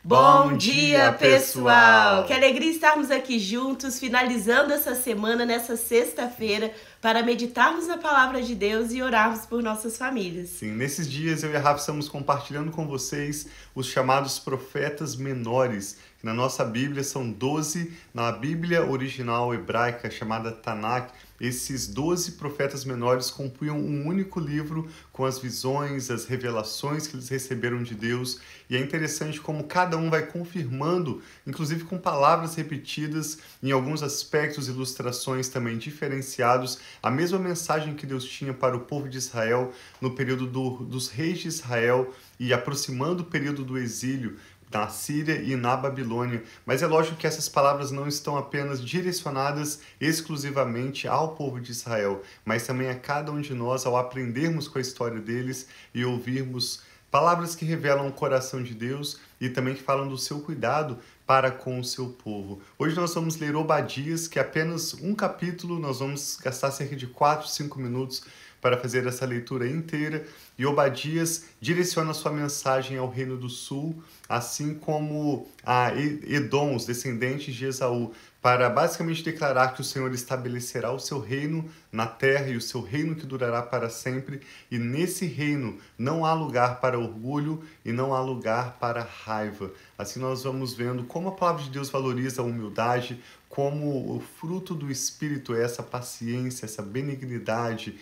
Bom dia, pessoal! Que alegria estarmos aqui juntos, finalizando essa semana, nessa sexta-feira, para meditarmos na Palavra de Deus e orarmos por nossas famílias. Sim, nesses dias eu e a Rafa estamos compartilhando com vocês os chamados profetas menores, que na nossa Bíblia são 12, na Bíblia original hebraica chamada Tanakh. Esses 12 profetas menores compunham um único livro com as visões, as revelações que eles receberam de Deus. E é interessante como cada um vai confirmando, inclusive com palavras repetidas, em alguns aspectos, ilustrações também diferenciados, a mesma mensagem que Deus tinha para o povo de Israel no período dos reis de Israel e aproximando o período do exílio na Síria e na Babilônia. Mas é lógico que essas palavras não estão apenas direcionadas exclusivamente ao povo de Israel, mas também a cada um de nós ao aprendermos com a história deles e ouvirmos palavras que revelam o coração de Deus e também que falam do seu cuidado para com o seu povo. Hoje nós vamos ler Obadias, que é apenas um capítulo, nós vamos gastar cerca de 4, 5 minutos para fazer essa leitura inteira. E Obadias direciona sua mensagem ao Reino do Sul, assim como a Edom, os descendentes de Esaú, para basicamente declarar que o Senhor estabelecerá o seu reino na terra e o seu reino que durará para sempre. E nesse reino não há lugar para orgulho e não há lugar para raiva. Assim nós vamos vendo como a palavra de Deus valoriza a humildade, como o fruto do Espírito é essa paciência, essa benignidade,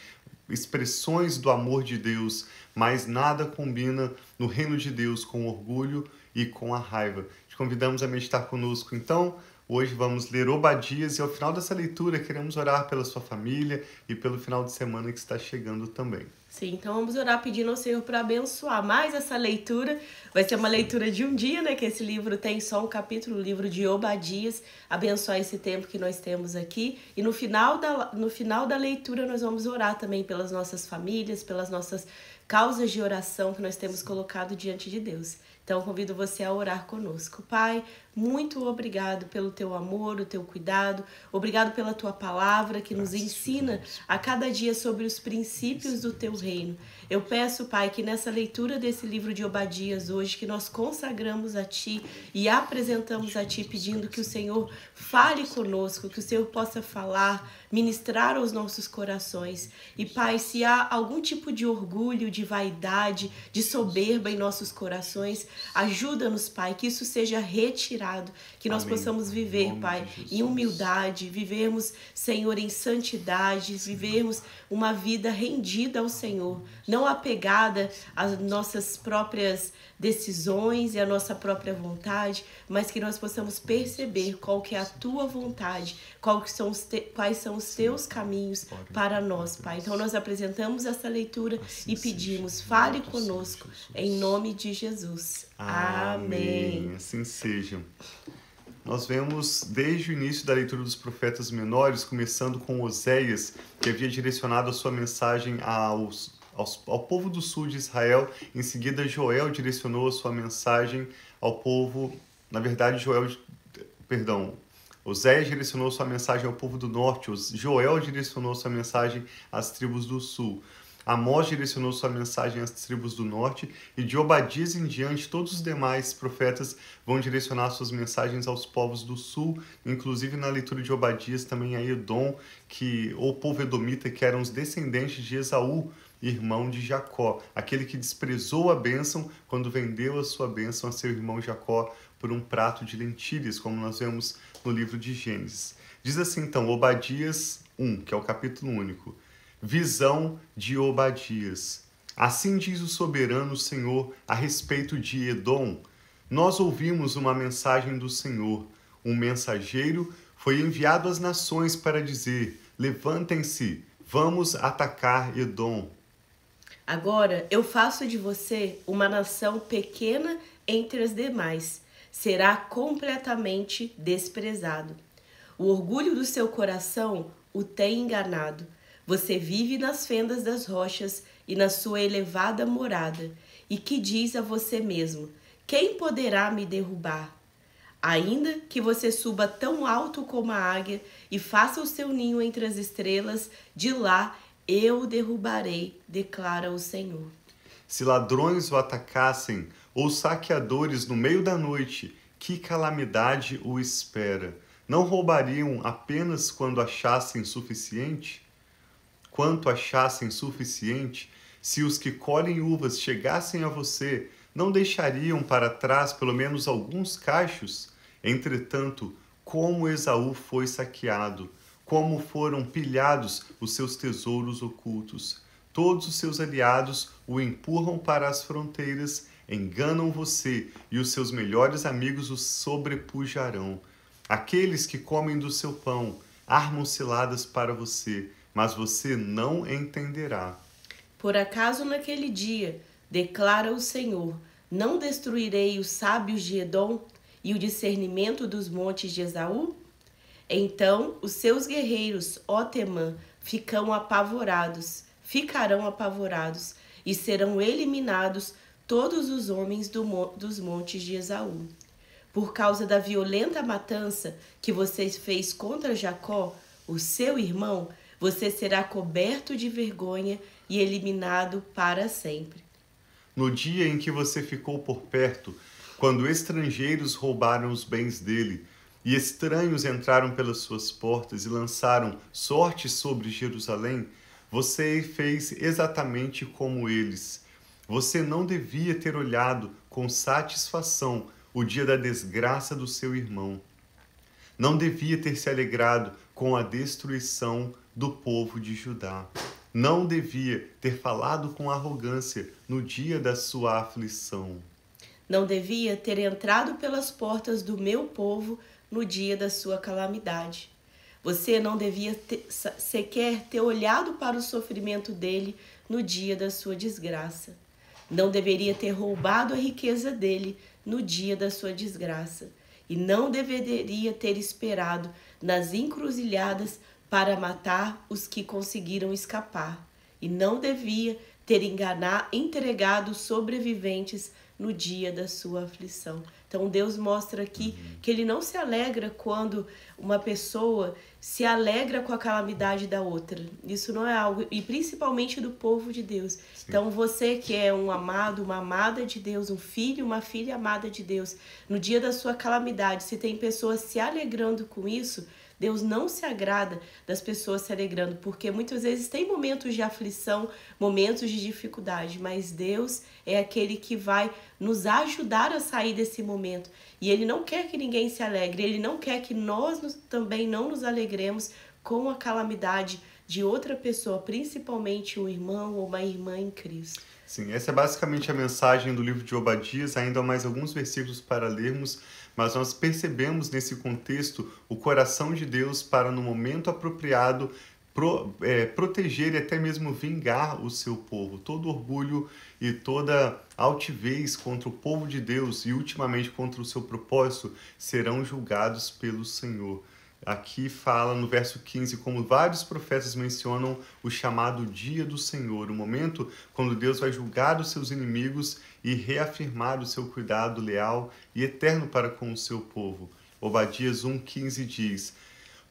expressões do amor de Deus, mas nada combina no reino de Deus com orgulho e com a raiva. Te convidamos a meditar conosco, então. Hoje vamos ler Obadias e ao final dessa leitura queremos orar pela sua família e pelo final de semana que está chegando também. Sim, então vamos orar pedindo ao Senhor para abençoar mais essa leitura. Vai ser uma leitura de um dia, né? Que esse livro tem só um capítulo, o livro de Obadias. Abençoar esse tempo que nós temos aqui. E no final da leitura nós vamos orar também pelas nossas famílias, pelas nossas causas de oração que nós temos colocado diante de Deus. Então, convido você a orar conosco. Pai, muito obrigado pelo teu amor, o teu cuidado. Obrigado pela tua palavra que nos ensina a cada dia sobre os princípios do teu reino. Eu peço, Pai, que nessa leitura desse livro de Obadias hoje, que nós consagramos a Ti e apresentamos a Ti pedindo que o Senhor fale conosco, que o Senhor possa falar, ministrar aos nossos corações. E, Pai, se há algum tipo de orgulho, de vaidade, de soberba em nossos corações, ajuda-nos, Pai, que isso seja retirado, que nós possamos viver, Pai, em humildade, vivermos, Senhor, em santidade, vivermos uma vida rendida ao Senhor, não apegada às nossas próprias decisões e à nossa própria vontade, mas que nós possamos perceber qual que é a tua vontade, quais são os teus caminhos para nós, Pai. Então nós apresentamos essa leitura e pedimos, fale conosco, em nome de Jesus. Amém. Assim seja. Nós vemos desde o início da leitura dos profetas menores, começando com Oséias, que havia direcionado a sua mensagem ao povo do sul de Israel. Em seguida, Joel direcionou a sua mensagem ao povo... Na verdade, Oséias direcionou sua mensagem ao povo do norte. Joel direcionou sua mensagem às tribos do sul. Amós direcionou sua mensagem às tribos do norte, e de Obadias em diante, todos os demais profetas vão direcionar suas mensagens aos povos do sul, inclusive na leitura de Obadias também a Edom, o povo edomita, que eram os descendentes de Esaú, irmão de Jacó, aquele que desprezou a bênção quando vendeu a sua bênção a seu irmão Jacó por um prato de lentilhas, como nós vemos no livro de Gênesis. Diz assim então, Obadias 1, que é o capítulo único. Visão de Obadias. Assim diz o soberano Senhor a respeito de Edom. Nós ouvimos uma mensagem do Senhor. Um mensageiro foi enviado às nações para dizer: levantem-se, vamos atacar Edom. Agora eu faço de você uma nação pequena entre as demais. Será completamente desprezado. O orgulho do seu coração o tem enganado. Você vive nas fendas das rochas e na sua elevada morada, e que diz a você mesmo: quem poderá me derrubar? Ainda que você suba tão alto como a águia e faça o seu ninho entre as estrelas, de lá eu o derrubarei, declara o Senhor. Se ladrões o atacassem, ou saqueadores no meio da noite, que calamidade o espera? Não roubariam apenas quando achassem suficiente? Quanto achassem suficiente, se os que colhem uvas chegassem a você, não deixariam para trás pelo menos alguns cachos? Entretanto, como Esaú foi saqueado, como foram pilhados os seus tesouros ocultos. Todos os seus aliados o empurram para as fronteiras, enganam você e os seus melhores amigos o sobrepujarão. Aqueles que comem do seu pão armam ciladas para você, mas você não entenderá. Por acaso naquele dia, declara o Senhor, não destruirei os sábios de Edom e o discernimento dos montes de Esaú? Então os seus guerreiros, ó Temã, ficarão apavorados, e serão eliminados todos os homens dos montes de Esaú. Por causa da violenta matança que você fez contra Jacó, o seu irmão, você será coberto de vergonha e eliminado para sempre. No dia em que você ficou por perto, quando estrangeiros roubaram os bens dele, e estranhos entraram pelas suas portas e lançaram sorte sobre Jerusalém, você fez exatamente como eles. Você não devia ter olhado com satisfação o dia da desgraça do seu irmão. Não devia ter se alegrado com a destruição do povo de Judá. Não devia ter falado com arrogância no dia da sua aflição. Não devia ter entrado pelas portas do meu povo no dia da sua calamidade. Você não devia sequer ter olhado para o sofrimento dele no dia da sua desgraça. Não deveria ter roubado a riqueza dele no dia da sua desgraça. E não deveria ter esperado nas encruzilhadas para matar os que conseguiram escapar. E não devia ter entregado os sobreviventes no dia da sua aflição. Então Deus mostra aqui que ele não se alegra quando uma pessoa se alegra com a calamidade da outra. Isso não é algo, e principalmente do povo de Deus. Sim. Então você que é um amado, uma amada de Deus, um filho, uma filha amada de Deus, no dia da sua calamidade, se tem pessoas se alegrando com isso, Deus não se agrada das pessoas se alegrando, porque muitas vezes tem momentos de aflição, momentos de dificuldade, mas Deus é aquele que vai nos ajudar a sair desse momento. E Ele não quer que ninguém se alegre, Ele não quer que nós também não nos alegremos com a calamidade de outra pessoa, principalmente um irmão ou uma irmã em Cristo. Sim, essa é basicamente a mensagem do livro de Obadias, ainda há mais alguns versículos para lermos, mas nós percebemos nesse contexto o coração de Deus para, no momento apropriado, proteger e até mesmo vingar o seu povo. Todo orgulho e toda altivez contra o povo de Deus e ultimamente contra o seu propósito serão julgados pelo Senhor. Aqui fala no verso 15, como vários profetas mencionam o chamado dia do Senhor, o momento quando Deus vai julgar os seus inimigos e reafirmar o seu cuidado leal e eterno para com o seu povo. Obadias 1,15 diz: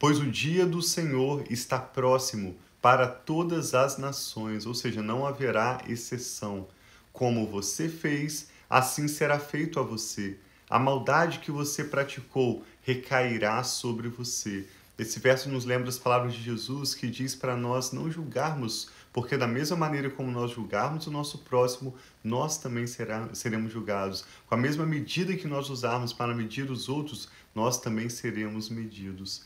pois o dia do Senhor está próximo para todas as nações, ou seja, não haverá exceção. Como você fez, assim será feito a você. A maldade que você praticou recairá sobre você. Esse verso nos lembra as palavras de Jesus, que diz para nós não julgarmos, porque da mesma maneira como nós julgarmos o nosso próximo, nós também seremos julgados. Com a mesma medida que nós usarmos para medir os outros, nós também seremos medidos.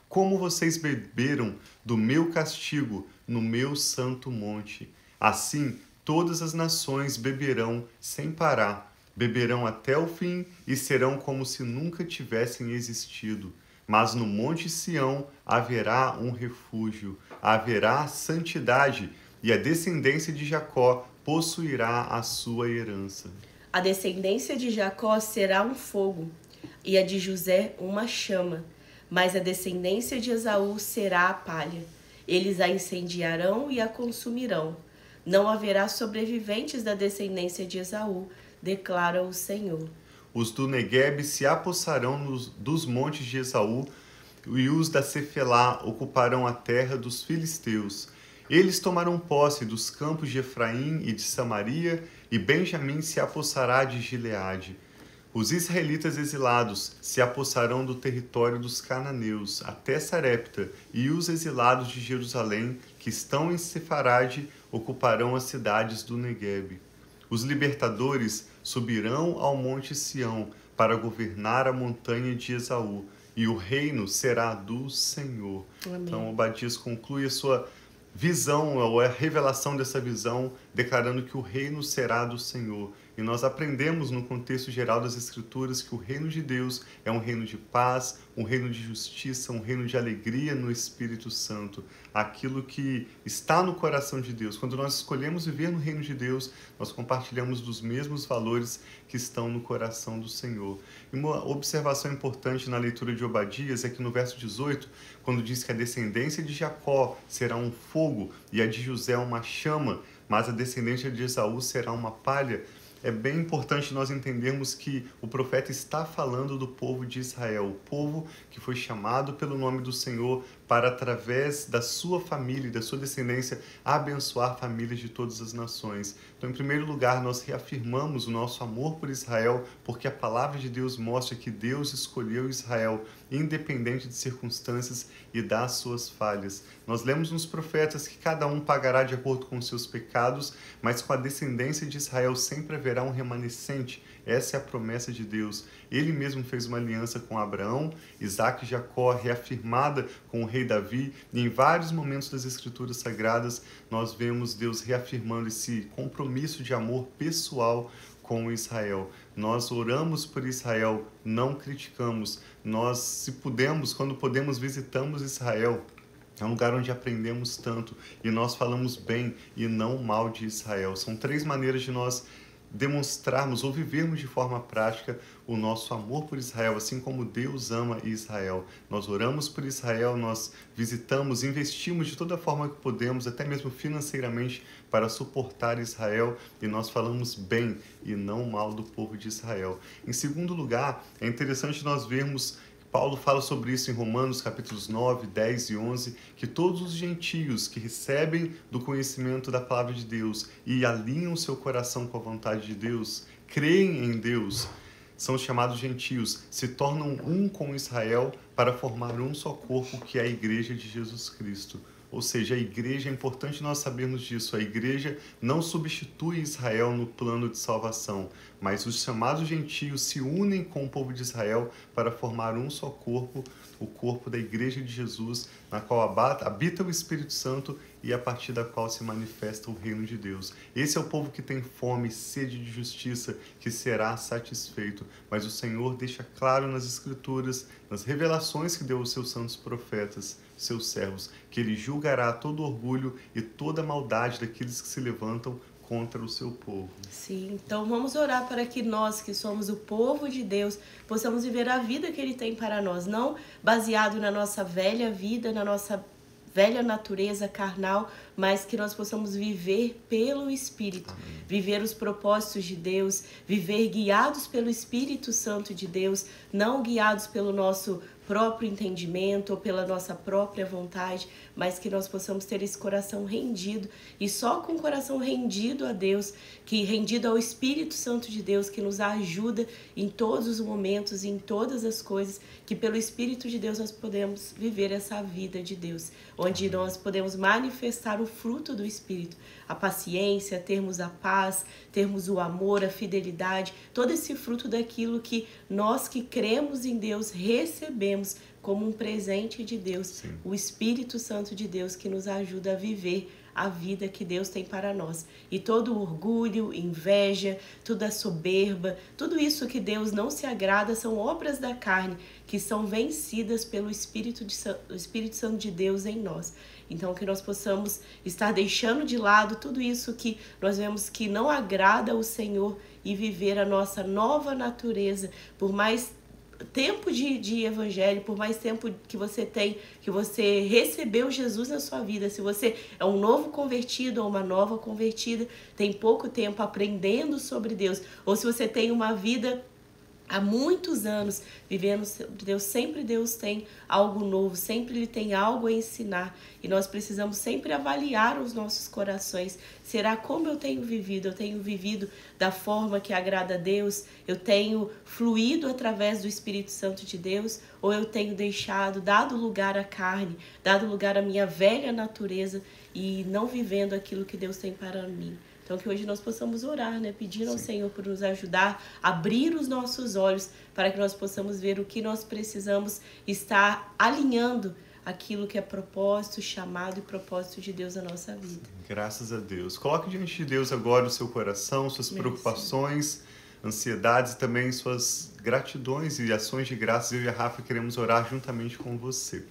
Como vocês beberam do meu castigo no meu santo monte, assim todas as nações beberão sem parar. Beberão até o fim e serão como se nunca tivessem existido. Mas no Monte Sião haverá um refúgio, haverá santidade, e a descendência de Jacó possuirá a sua herança. A descendência de Jacó será um fogo, e a de José uma chama, mas a descendência de Esaú será a palha. Eles a incendiarão e a consumirão. Não haverá sobreviventes da descendência de Esaú, declara o Senhor. Os do Neguebe se apossarão dos montes de Esaú, e os da Cefelá ocuparão a terra dos filisteus. Eles tomarão posse dos campos de Efraim e de Samaria, e Benjamim se apossará de Gileade. Os israelitas exilados se apossarão do território dos cananeus até Sarepta, e os exilados de Jerusalém, que estão em Sefarade, ocuparão as cidades do Neguebe. Os libertadores subirão ao monte Sião para governar a montanha de Esaú, e o reino será do Senhor. Amém. Então, Obadias conclui a sua visão, ou a revelação dessa visão, declarando que o reino será do Senhor. E nós aprendemos no contexto geral das Escrituras que o reino de Deus é um reino de paz, um reino de justiça, um reino de alegria no Espírito Santo. Aquilo que está no coração de Deus. Quando nós escolhemos viver no reino de Deus, nós compartilhamos dos mesmos valores que estão no coração do Senhor. E uma observação importante na leitura de Obadias é que no verso 18, quando diz que a descendência de Jacó será um fogo e a de José uma chama, mas a descendência de Esaú será uma palha, é bem importante nós entendermos que o profeta está falando do povo de Israel, o povo que foi chamado pelo nome do Senhor para, através da sua família e da sua descendência, abençoar famílias de todas as nações. Então, em primeiro lugar, nós reafirmamos o nosso amor por Israel, porque a palavra de Deus mostra que Deus escolheu Israel, independente de circunstâncias e das suas falhas. Nós lemos nos profetas que cada um pagará de acordo com os seus pecados, mas com a descendência de Israel sempre haverá um remanescente. Essa é a promessa de Deus. Ele mesmo fez uma aliança com Abraão, Isaac e Jacó, reafirmada com o rei Davi. E em vários momentos das Escrituras Sagradas, nós vemos Deus reafirmando esse compromisso de amor pessoal com Israel. Nós oramos por Israel, não criticamos. Nós, se pudermos, quando podemos, visitamos Israel. É um lugar onde aprendemos tanto e nós falamos bem e não mal de Israel. São 3 maneiras de nós demonstrarmos ou vivermos de forma prática o nosso amor por Israel, assim como Deus ama Israel. Nós oramos por Israel, nós visitamos, investimos de toda forma que podemos, até mesmo financeiramente, para suportar Israel, e nós falamos bem e não mal do povo de Israel. Em segundo lugar, é interessante nós vermos Paulo fala sobre isso em Romanos capítulos 9, 10 e 11, que todos os gentios que recebem do conhecimento da palavra de Deus e alinham seu coração com a vontade de Deus, creem em Deus, são chamados gentios, se tornam um com Israel para formar um só corpo, que é a igreja de Jesus Cristo. Ou seja, a igreja, é importante nós sabermos disso, a igreja não substitui Israel no plano de salvação, mas os chamados gentios se unem com o povo de Israel para formar um só corpo, o corpo da igreja de Jesus, na qual habita o Espírito Santo e a partir da qual se manifesta o reino de Deus. Esse é o povo que tem fome e sede de justiça, que será satisfeito. Mas o Senhor deixa claro nas Escrituras, nas revelações que deu aos seus santos profetas, seus servos, que ele julgará todo orgulho e toda maldade daqueles que se levantam contra o seu povo. Sim, então vamos orar para que nós, que somos o povo de Deus, possamos viver a vida que Ele tem para nós, não baseado na nossa velha vida, na nossa velha natureza carnal, mas que nós possamos viver pelo Espírito, amém, viver os propósitos de Deus, viver guiados pelo Espírito Santo de Deus, não guiados pelo nosso próprio entendimento ou pela nossa própria vontade, mas que nós possamos ter esse coração rendido, e só com o coração rendido a Deus, que rendido ao Espírito Santo de Deus, que nos ajuda em todos os momentos, em todas as coisas, que pelo Espírito de Deus nós podemos viver essa vida de Deus, onde nós podemos manifestar o fruto do Espírito, a paciência, termos a paz, termos o amor, a fidelidade, todo esse fruto daquilo que nós que cremos em Deus recebemos como um presente de Deus. Sim. O Espírito Santo de Deus que nos ajuda a viver a vida que Deus tem para nós. E todo orgulho, inveja, toda soberba, tudo isso que Deus não se agrada são obras da carne que são vencidas pelo Espírito Santo de Deus em nós. Então que nós possamos estar deixando de lado tudo isso que nós vemos que não agrada ao Senhor e viver a nossa nova natureza. Por mais tempo de evangelho, por mais tempo que você tem, que você recebeu Jesus na sua vida, se você é um novo convertido ou uma nova convertida, tem pouco tempo aprendendo sobre Deus, ou se você tem uma vida há muitos anos vivendo, Deus tem algo novo, sempre Ele tem algo a ensinar. E nós precisamos sempre avaliar os nossos corações. Será como eu tenho vivido? Eu tenho vivido da forma que agrada a Deus? Eu tenho fluído através do Espírito Santo de Deus? Ou eu tenho dado lugar à carne, dado lugar à minha velha natureza e não vivendo aquilo que Deus tem para mim? Então, que hoje nós possamos orar, né? Pedir ao Senhor por nos ajudar, abrir os nossos olhos para que nós possamos ver o que nós precisamos estar alinhando aquilo que é propósito, chamado e propósito de Deus na nossa vida. Graças a Deus. Coloque diante de Deus agora o seu coração, suas preocupações, ansiedades e também suas gratidões e ações de graças. Eu e a Rafa queremos orar juntamente com você.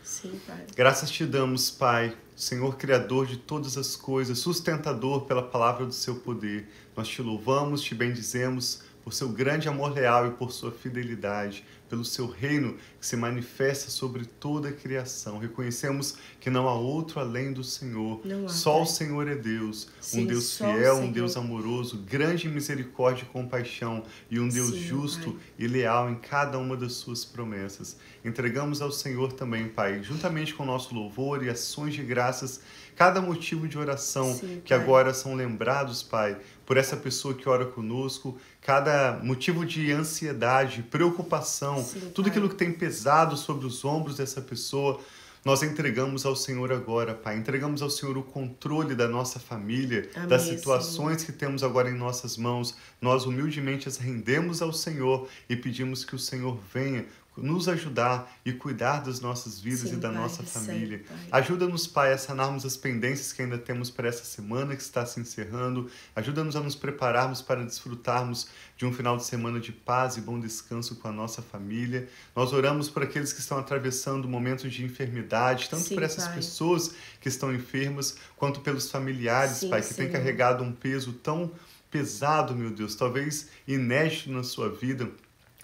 Sim, Pai. Graças te damos, Pai, Senhor Criador de todas as coisas, sustentador pela palavra do seu poder. Nós te louvamos, te bendizemos por seu grande amor leal e por sua fidelidade, pelo seu reino que se manifesta sobre toda a criação. Reconhecemos que não há outro além do Senhor. Só o Senhor é Deus, um Deus fiel, um Deus amoroso, grande em misericórdia e compaixão e um Deus justo e leal em cada uma das suas promessas. Entregamos ao Senhor também, Pai, juntamente com o nosso louvor e ações de graças, cada motivo de oração que agora são lembrados, Pai, por essa pessoa que ora conosco, cada motivo de ansiedade, preocupação, tudo aquilo que tem pesado sobre os ombros dessa pessoa, nós entregamos ao Senhor agora, Pai. Entregamos ao Senhor o controle da nossa família, das situações que temos agora em nossas mãos. Nós humildemente as rendemos ao Senhor e pedimos que o Senhor venha nos ajudar e cuidar das nossas vidas e da nossa família. Ajuda-nos, Pai, a sanarmos as pendências que ainda temos para essa semana que está se encerrando. Ajuda-nos a nos prepararmos para desfrutarmos de um final de semana de paz e bom descanso com a nossa família. Nós oramos por aqueles que estão atravessando momentos de enfermidade, tanto por essas pessoas que estão enfermas, quanto pelos familiares, Pai, que têm carregado um peso tão pesado, meu Deus, talvez inédito na sua vida.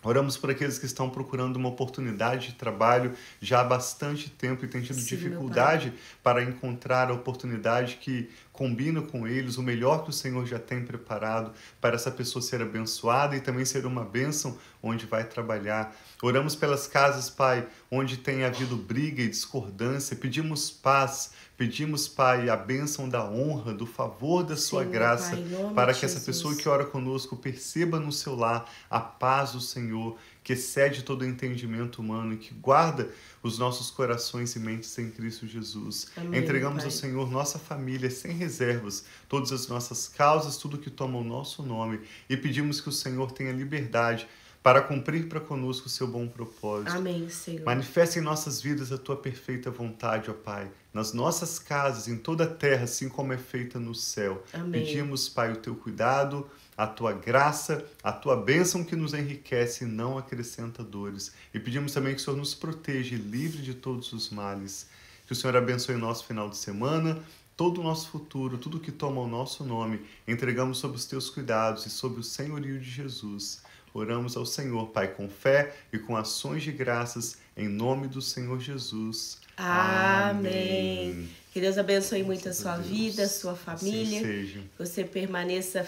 Oramos por aqueles que estão procurando uma oportunidade de trabalho já há bastante tempo e têm tido dificuldade para encontrar a oportunidade que combina com eles, o melhor que o Senhor já tem preparado para essa pessoa ser abençoada e também ser uma bênção onde vai trabalhar. Oramos pelas casas, Pai, onde tem havido briga e discordância. Pedimos paz, pedimos, Pai, a bênção da honra, do favor da sua graça, para que essa pessoa que ora conosco perceba no seu lar a paz do Senhor, que excede todo o entendimento humano e que guarda os nossos corações e mentes em Cristo Jesus. Entregamos ao Senhor nossa família sem reservas, todas as nossas causas, tudo que toma o nosso nome, e pedimos que o Senhor tenha liberdade para cumprir para conosco o seu bom propósito. Amém, Senhor. Manifesta em nossas vidas a tua perfeita vontade, ó Pai, nas nossas casas, em toda a terra, assim como é feita no céu. Amém. Pedimos, Pai, o teu cuidado, a tua graça, a tua bênção que nos enriquece e não acrescenta dores. E pedimos também que o Senhor nos proteja e livre de todos os males. Que o Senhor abençoe o nosso final de semana, todo o nosso futuro, tudo que toma o nosso nome. Entregamos sob os teus cuidados e sob o senhorio de Jesus. Oramos ao Senhor, Pai, com fé e com ações de graças, em nome do Senhor Jesus. Amém. Que Deus abençoe muito a sua vida, a sua família. Assim seja. Que você permaneça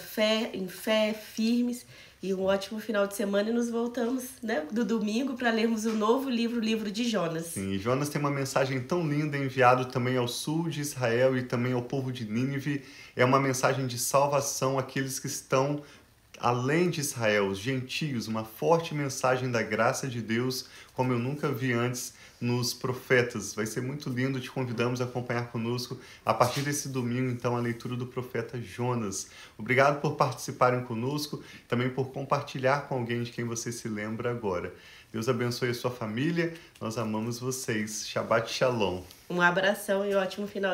em fé, firmes. E um ótimo final de semana. E nos voltamos, né, do domingo para lermos o novo livro, o livro de Jonas. Sim, e Jonas tem uma mensagem tão linda, enviado também ao sul de Israel e também ao povo de Nínive. É uma mensagem de salvação àqueles que estão além de Israel, os gentios, uma forte mensagem da graça de Deus, como eu nunca vi antes nos profetas. Vai ser muito lindo, te convidamos a acompanhar conosco a partir desse domingo, então, a leitura do profeta Jonas. Obrigado por participarem conosco, também por compartilhar com alguém de quem você se lembra agora. Deus abençoe a sua família, nós amamos vocês. Shabbat Shalom. Um abração e ótimo final